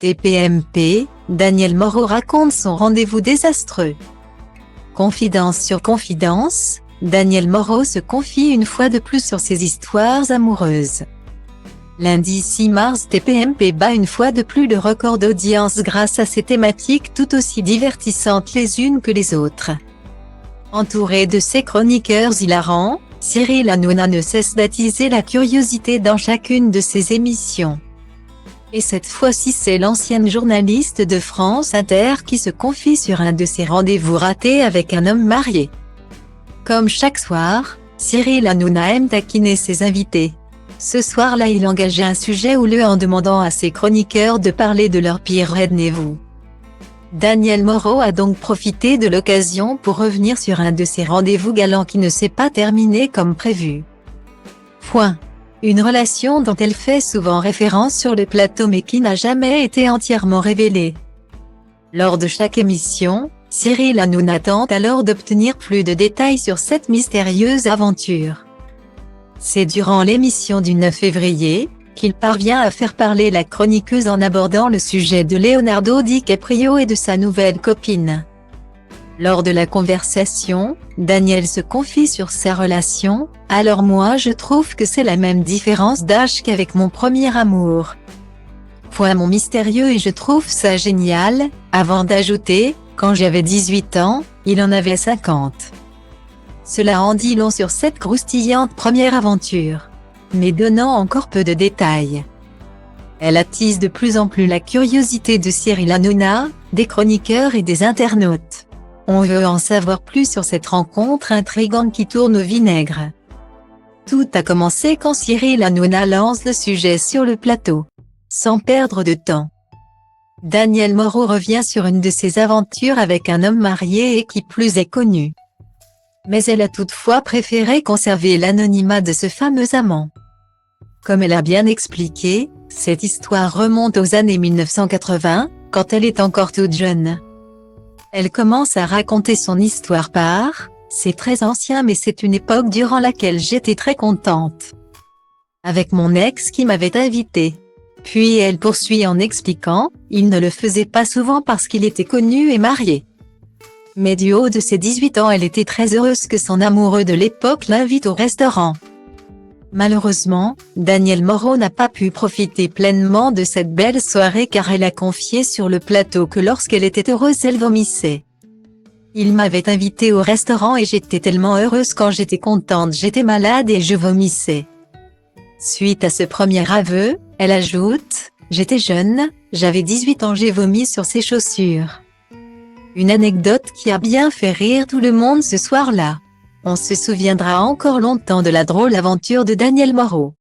TPMP, Daniel Moreau raconte son rendez-vous désastreux. Confidence sur confidence, Daniel Moreau se confie une fois de plus sur ses histoires amoureuses. Lundi 6 mars, TPMP bat une fois de plus le record d'audience grâce à ses thématiques tout aussi divertissantes les unes que les autres. Entouré de ses chroniqueurs hilarants, Cyril Hanouna ne cesse d'attiser la curiosité dans chacune de ses émissions. Et cette fois-ci, c'est l'ancienne journaliste de France Inter qui se confie sur un de ses rendez-vous ratés avec un homme marié. Comme chaque soir, Cyril Hanouna aime taquiner ses invités. Ce soir-là, il engageait un sujet houleux en demandant à ses chroniqueurs de parler de leur pire rendez-vous. Daniel Moreau a donc profité de l'occasion pour revenir sur un de ses rendez-vous galants qui ne s'est pas terminé comme prévu. Une relation dont elle fait souvent référence sur le plateau mais qui n'a jamais été entièrement révélée. Lors de chaque émission, Cyril Hanouna tente alors d'obtenir plus de détails sur cette mystérieuse aventure. C'est durant l'émission du 9 février, qu'il parvient à faire parler la chroniqueuse en abordant le sujet de Leonardo DiCaprio et de sa nouvelle copine. Lors de la conversation, Daniel se confie sur sa relation. « Alors moi je trouve que c'est la même différence d'âge qu'avec mon premier amour. Mon mystérieux et je trouve ça génial », avant d'ajouter « Quand j'avais 18 ans, il en avait 50 ». Cela en dit long sur cette croustillante première aventure, mais donnant encore peu de détails. Elle attise de plus en plus la curiosité de Cyril Hanouna, des chroniqueurs et des internautes. On veut en savoir plus sur cette rencontre intrigante qui tourne au vinaigre. Tout a commencé quand Cyril Hanouna lance le sujet sur le plateau. Sans perdre de temps, Daniel Moreau revient sur une de ses aventures avec un homme marié et qui plus est connu. Mais elle a toutefois préféré conserver l'anonymat de ce fameux amant. Comme elle a bien expliqué, cette histoire remonte aux années 1980, quand elle est encore toute jeune. Elle commence à raconter son histoire par « C'est très ancien mais c'est une époque durant laquelle j'étais très contente. Avec mon ex qui m'avait invitée. » Puis elle poursuit en expliquant « Il ne le faisait pas souvent parce qu'il était connu et marié. Mais du haut de ses 18 ans elle était très heureuse que son amoureux de l'époque l'invite au restaurant. » Malheureusement, Daniel Moreau n'a pas pu profiter pleinement de cette belle soirée car elle a confié sur le plateau que lorsqu'elle était heureuse elle vomissait. « Il m'avait invitée au restaurant et j'étais tellement heureuse quand j'étais contente, j'étais malade et je vomissais. » Suite à ce premier aveu, elle ajoute « J'étais jeune, j'avais 18 ans, j'ai vomi sur ses chaussures. » Une anecdote qui a bien fait rire tout le monde ce soir-là. On se souviendra encore longtemps de la drôle aventure de Daniel Moreau.